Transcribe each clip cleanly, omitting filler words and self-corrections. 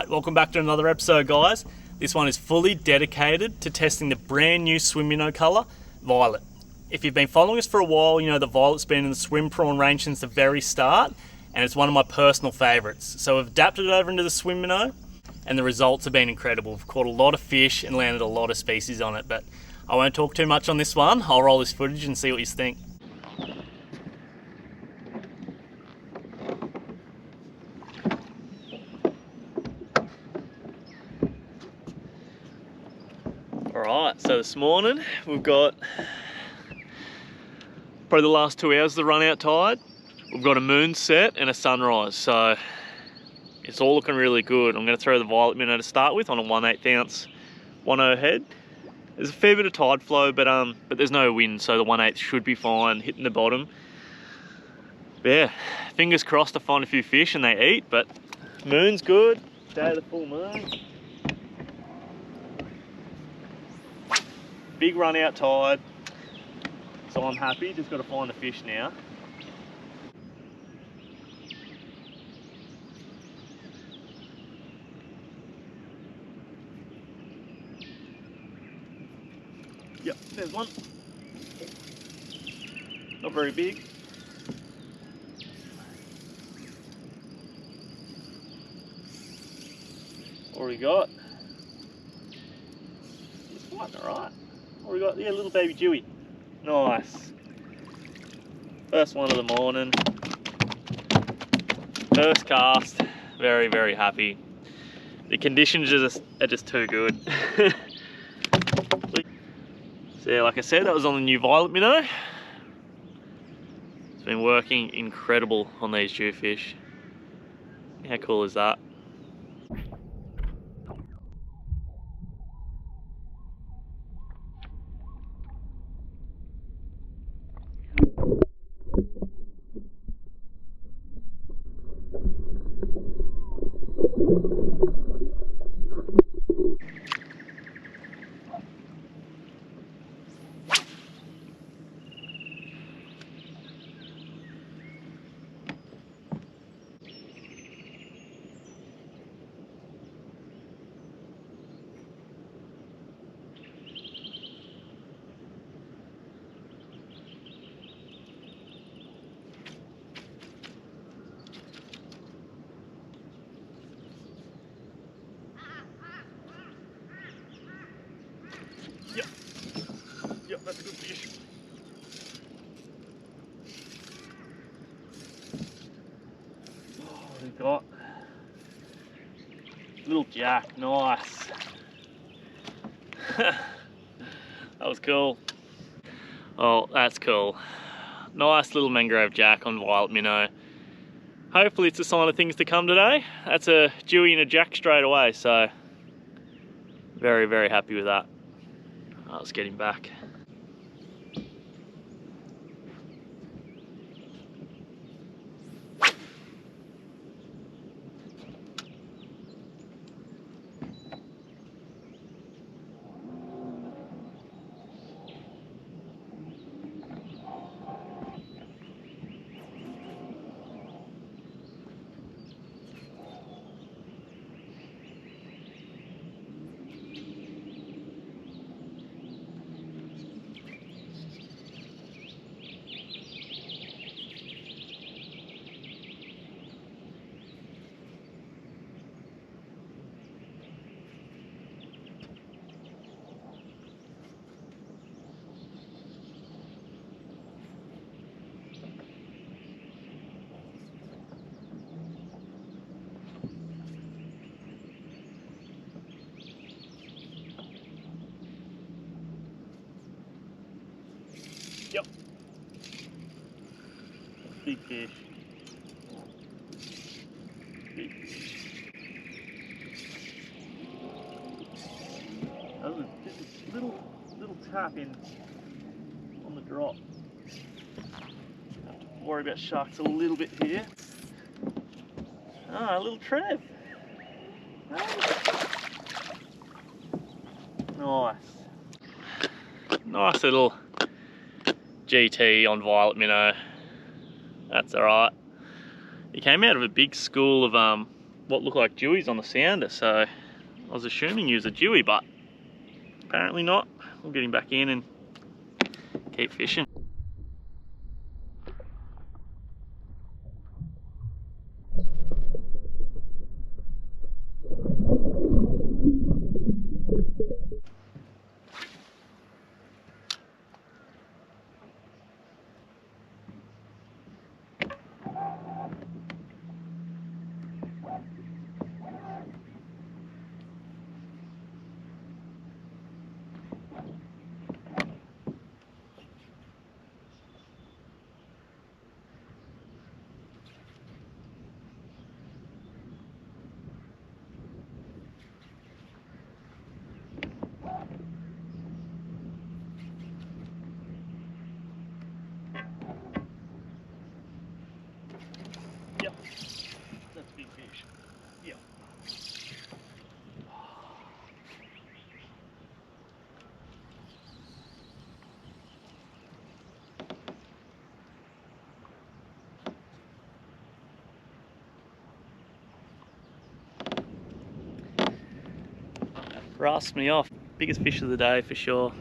Alright, welcome back to another episode, guys. This one is fully dedicated to testing the brand new SWIMMINNOW colour, Violet. If you've been following us for a while, you know the Violet's been in the swim prawn range since the very start, and it's one of my personal favourites. So we've adapted it over into the SWIMMINNOW, and the results have been incredible. We've caught a lot of fish and landed a lot of species on it, but I won't talk too much on this one. I'll roll this footage and see what you think. Alright, so this morning we've got probably the last 2 hours of the run out tide. We've got a moon set and a sunrise, so it's all looking really good. I'm going to throw the Violet minnow to start with on a 1/8 ounce 1/0 head. There's a fair bit of tide flow, but there's no wind, so the 1/8 should be fine hitting the bottom. But yeah, fingers crossed I find a few fish and they eat, but moon's good, day of the full moon. Big run out tide, so I'm happy. Just got to find the fish now. Yep, there's one. Not very big. What we got? It's fighting alright. What we got? Yeah, little baby Jewy. Nice. First one of the morning. First cast. Very, very happy. The conditions are just too good. So yeah, like I said, that was on the new Violet minnow. It's been working incredible on these jewfish. How cool is that? Yep, that's a good fish. Oh, what we got? Little jack, nice. That was cool. Oh, that's cool. Nice little mangrove jack on Violet minnow. Hopefully it's a sign of things to come today. That's a Jewy and a jack straight away, so very, very happy with that. Let's get him back. Yep. Big fish. Big fish. That was just a little tap in on the drop. Have to worry about sharks a little bit here. Ah, a little Trev. Nice. Nice little GT on Violet minnow. That's alright. He came out of a big school of what looked like dewies on the sounder, so I was assuming he was a dewie, but apparently not. We'll get him back in and keep fishing. Yep, that's a big fish. Yep. Rust me off. Biggest fish of the day for sure.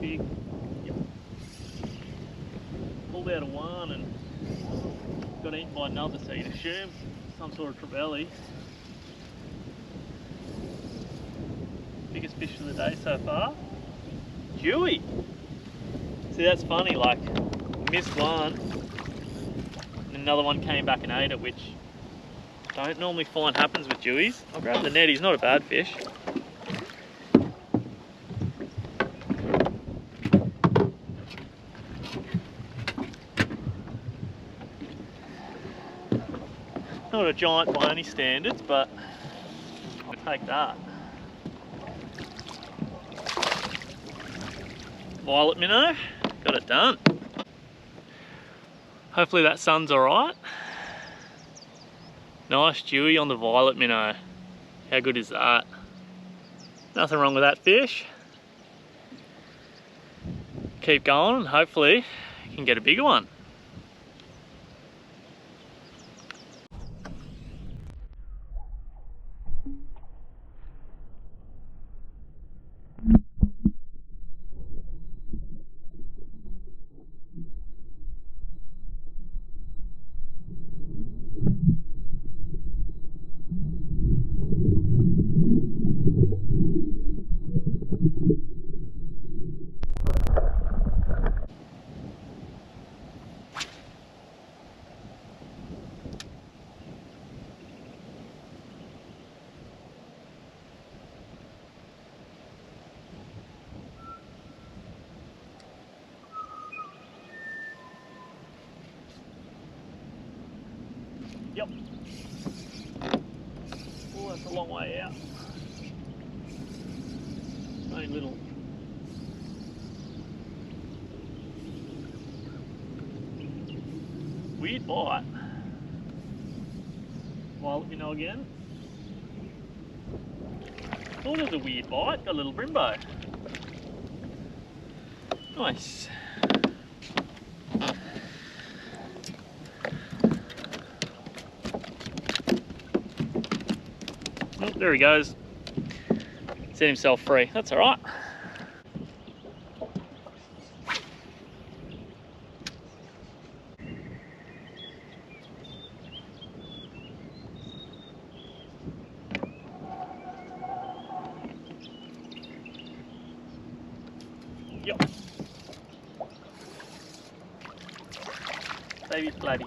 Big. Yep. Pulled out of one and got eaten by another, so you'd assume some sort of trevally. Biggest fish of the day so far. Dewie! See, that's funny, like, missed one and another one came back and ate it, which don't normally find happens with dewies. I'll grab the net, he's not a bad fish. Not a giant by any standards, but I'll take that. Violet minnow, got it done. Hopefully that sun's alright. Nice dewy on the violet minnow. How good is that? Nothing wrong with that fish. Keep going and hopefully you can get a bigger one. Yep. Oh, that's a long way out. Only little. Weird bite. Violet minnow again. Thought it was a weird bite, got a little brimbo. Nice. Oh, there he goes. Set himself free. That's all right. Yep. Baby flatty.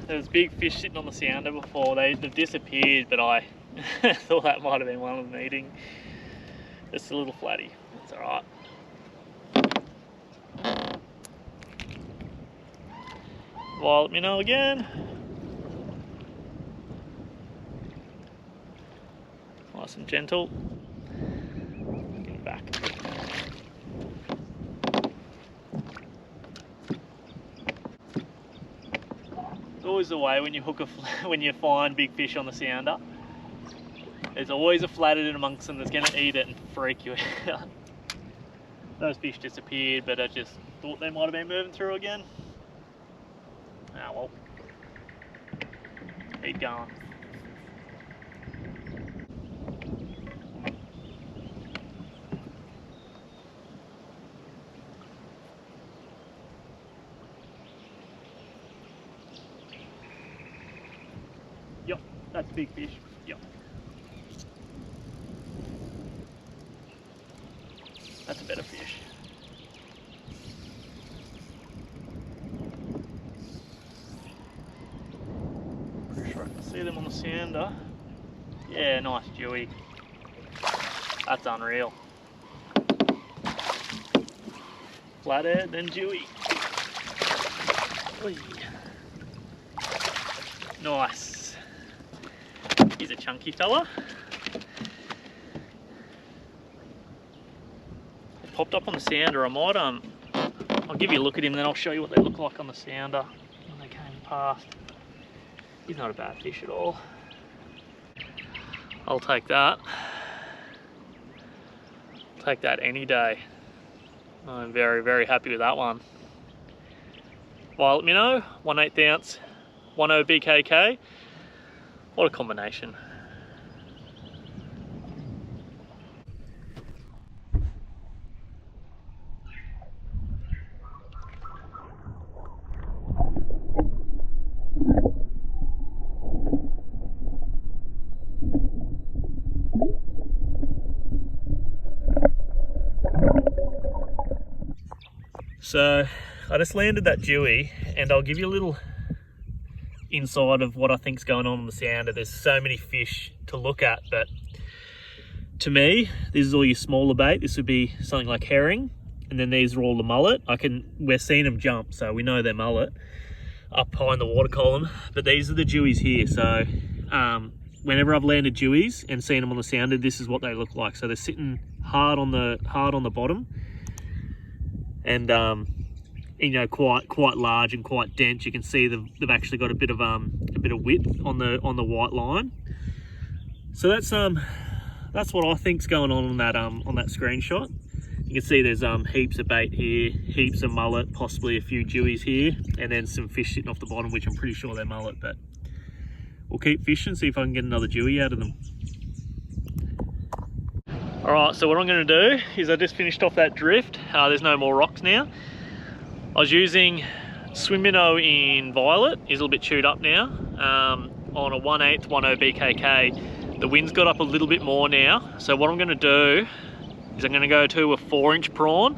There was big fish sitting on the sounder before. They've disappeared, but I thought that might have been one of them eating. Just a little flatty. That's all right. Violet minnow again. Nice and gentle. Get him back. It's always the way when you hook when you find big fish on the sounder. There's always a flathead in amongst them that's going to eat it and freak you out. Those fish disappeared, but I just thought they might have been moving through again. Ah well, keep going. Yep, that's a big fish. Yep. That's a better fish. Pretty sure I can see them on the sounder. Yeah, nice dewy. That's unreal. Flathead, then dewy. Oy. Nice. He's a chunky fella. It popped up on the sounder. I might I'll give you a look at him, then I'll show you what they look like on the sounder when they came past. He's not a bad fish at all. I'll take that. Take that any day. I'm very, very happy with that one. Violet minnow, 1/8 ounce, 10 BKK. What a combination. So I just landed that dewy, and I'll give you a little inside of what I think's going on the sounder. There's so many fish to look at, but to me, this is all your smaller bait. This would be something like herring, and then these are all the mullet. We're seeing them jump, so we know they're mullet up high in the water column. But these are the dewies here. So whenever I've landed dewies and seen them on the sounder, this is what they look like. So they're sitting hard on the bottom, and you know, quite large and quite dense. You can see they've actually got a bit of width on the white line. So that's what I think's going on that screenshot. You can see there's heaps of bait here, heaps of mullet, possibly a few dewies here, and then some fish sitting off the bottom, which I'm pretty sure they're mullet. But we'll keep fishing, see if I can get another dewy out of them. All right, so what I'm going to do is I just finished off that drift. There's no more rocks now. I was using SWIMMINNOW in violet. He's a little bit chewed up now. On a 1/8 10 BKK. The wind's got up a little bit more now. So what I'm going to do is I'm going to go to a 4-inch prawn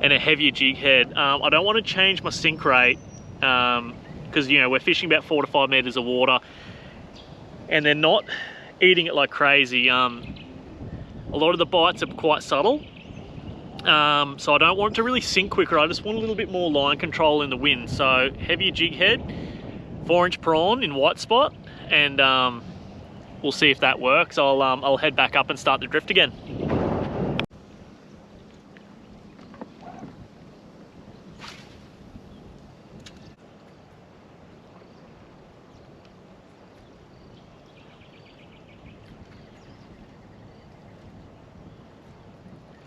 and a heavier jig head. I don't want to change my sink rate because you know we're fishing about 4 to 5 meters of water, and they're not eating it like crazy. A lot of the bites are quite subtle. So I don't want it to really sink quicker. I just want a little bit more line control in the wind. So heavier jig head, 4-inch prawn in white spot, and we'll see if that works. I'll head back up and start the drift again.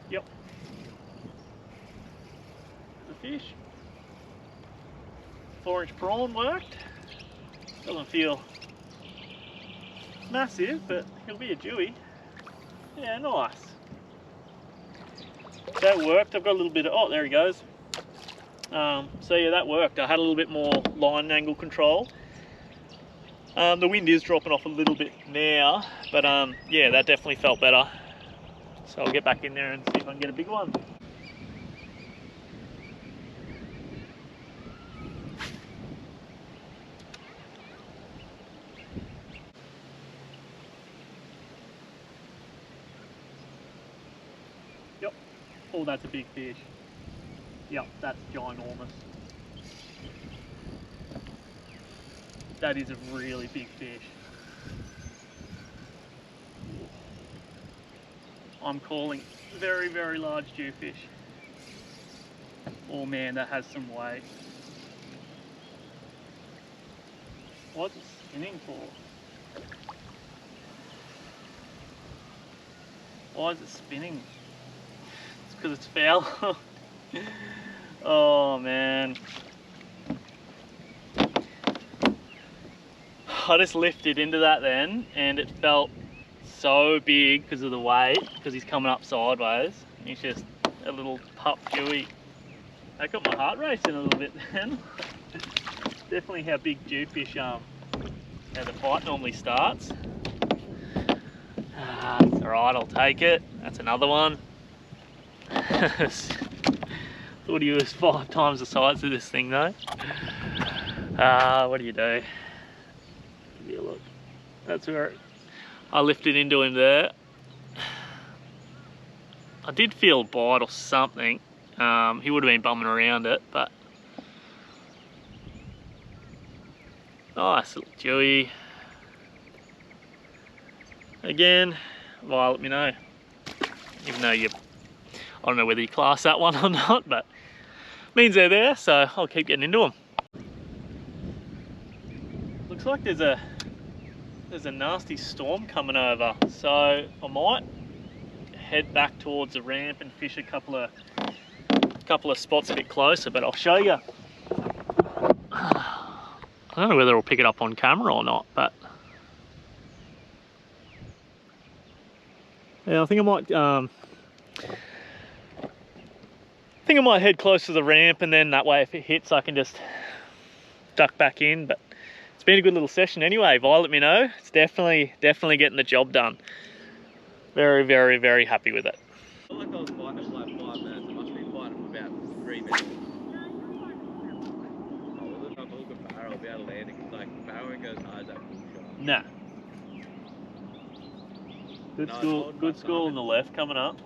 Yep. The fish. 4-inch prawn worked. Doesn't feel massive, but he'll be a dewy. Yeah, nice. That worked. I've got a little bit of, oh, there he goes. So yeah, that worked. I had a little bit more line angle control. The wind is dropping off a little bit now, but yeah, that definitely felt better. So I'll get back in there and see if I can get a big one. Yep. Oh, that's a big fish. Yep, that's ginormous. That is a really big fish. I'm calling very, very large jewfish. Oh man, that has some weight. What's it spinning for? Why is it spinning? It's because it's foul. Oh man. I just lifted into that then and it felt so big because of the weight, because he's coming up sideways. He's just a little pup dewy. That got my heart racing a little bit then. Definitely how big jewfish, how the fight normally starts. It's alright, I'll take it. That's another one. Thought he was 5 times the size of this thing though. What do you do? Give you a look. That's where I lifted into him there. I did feel a bite or something. He would have been bumming around it, but nice little dewy. Again, let me know. Even though I don't know whether you class that one or not, but means they're there, so I'll keep getting into them. Looks like there's a nasty storm coming over, so I might head back towards the ramp and fish a couple of spots a bit closer, but I'll show you. I don't know whether I'll pick it up on camera or not, but yeah, I think I might head close to the ramp, and then that way if it hits I can just duck back in. But it's been a good little session anyway. Let me know. It's definitely getting the job done. Very, very, very happy with it. I felt like I was fighting it for like 5 minutes. I must have been fighting it for about 3 minutes. Oh, well, if I'm looking for arrow, I'll be able to land it, because like the arrow goes hard as that bull shot. Nah. Good school on the left coming up.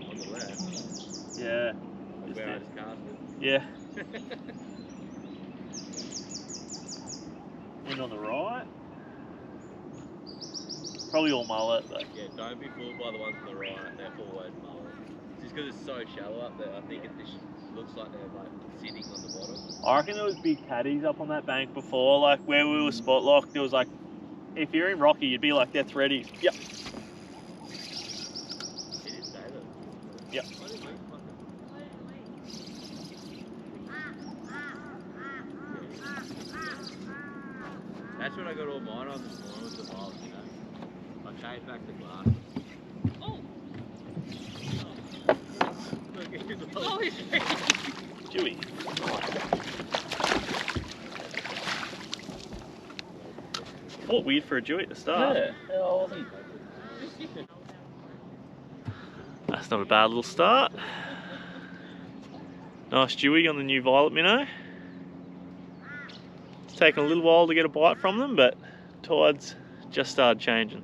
On the left? Yeah. Like where I just cast it? Yeah. And on the right. Probably all mullet, but yeah, don't be fooled by the ones on the right. They're always mullet. Just because it's so shallow up there, I think it just looks like they're like sitting on the bottom. I reckon there was big caddies up on that bank before, like where we were spot locked. There was like, if you're in Rocky, you'd be like, that's ready. Yep. He did say that. Yep. That's what I got all mine on this morning with the mullet, you know. I changed back the glass. Oh! Look, it's all Chewy. What weird for a dewy at the start. Yeah, I wasn't. That's not a bad little start. Nice dewy on the new violet minnow. It's taken a little while to get a bite from them, but tides just started changing.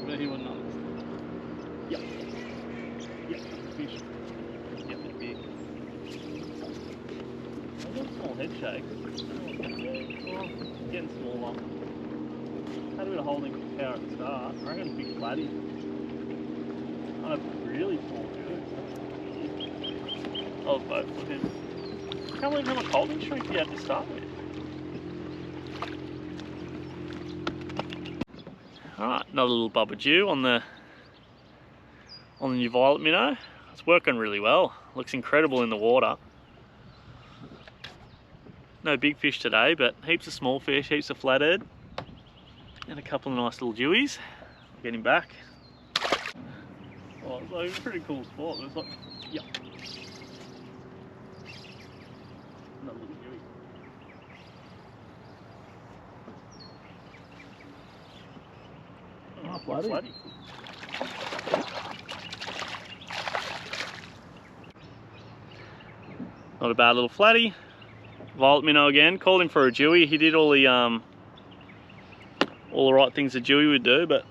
But he wouldn't understand. Yep. Yep, fish. Yep, it's big. I've got a small head shake. Oh, getting smaller. Had a bit of holding power at the start. I reckon big flatty. On a really small dude. I was both looking. I can't believe how much holding strength you had to start with. Alright, another little bubba dew on the new violet minnow. It's working really well. Looks incredible in the water. No big fish today, but heaps of small fish, heaps of flathead, and a couple of nice little dewies. I'll get him back. Oh, it's like a pretty cool spot. It's like, yep. Another little dewy. Flatty. Not a bad little flatty. Violet minnow again. Called him for a dewy. He did all the right things a dewy would do, but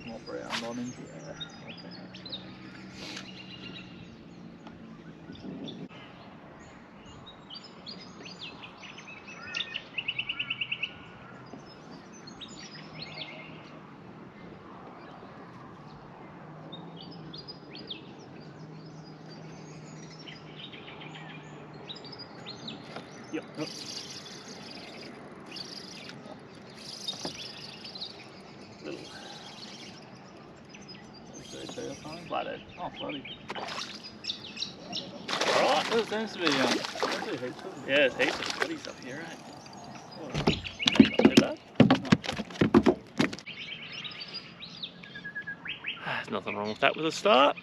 more brown on him. yep. Little flathead. Oh, bloody. Alright. There seems to be heaps of Yeah, there's heaps of flatties up here, eh? Oh, Not too bad. There's nothing wrong with that with a start.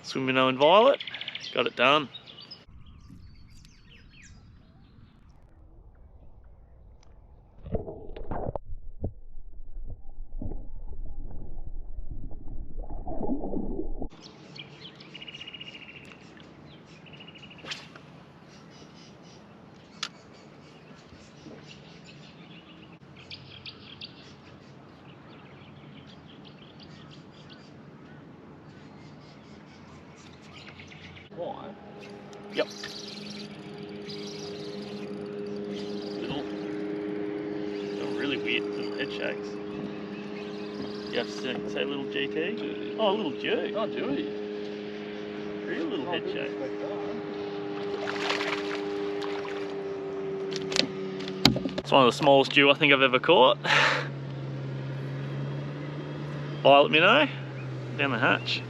SWIMMINNOW and Violet. Got it done. why? Yep. Little really weird little head shakes. You have to say little GT? Dewy. Oh, a little Jew. Oh, dewy. Real little head shake. It's one of the smallest Jew I think I've ever caught. Violet minnow down the hatch.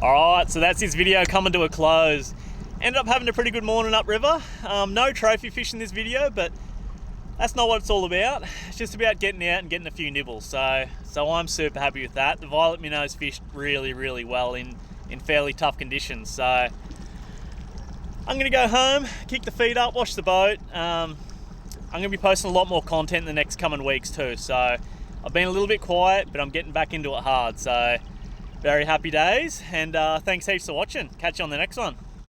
Alright, so that's this video coming to a close. Ended up having a pretty good morning upriver. No trophy fish in this video, but that's not what it's all about. It's just about getting out and getting a few nibbles. So I'm super happy with that. The violet minnows fished really, really well in fairly tough conditions. So I'm gonna go home, kick the feet up, wash the boat. I'm gonna be posting a lot more content in the next coming weeks too. So I've been a little bit quiet, but I'm getting back into it hard. So very happy days, and thanks heaps for watching. Catch you on the next one.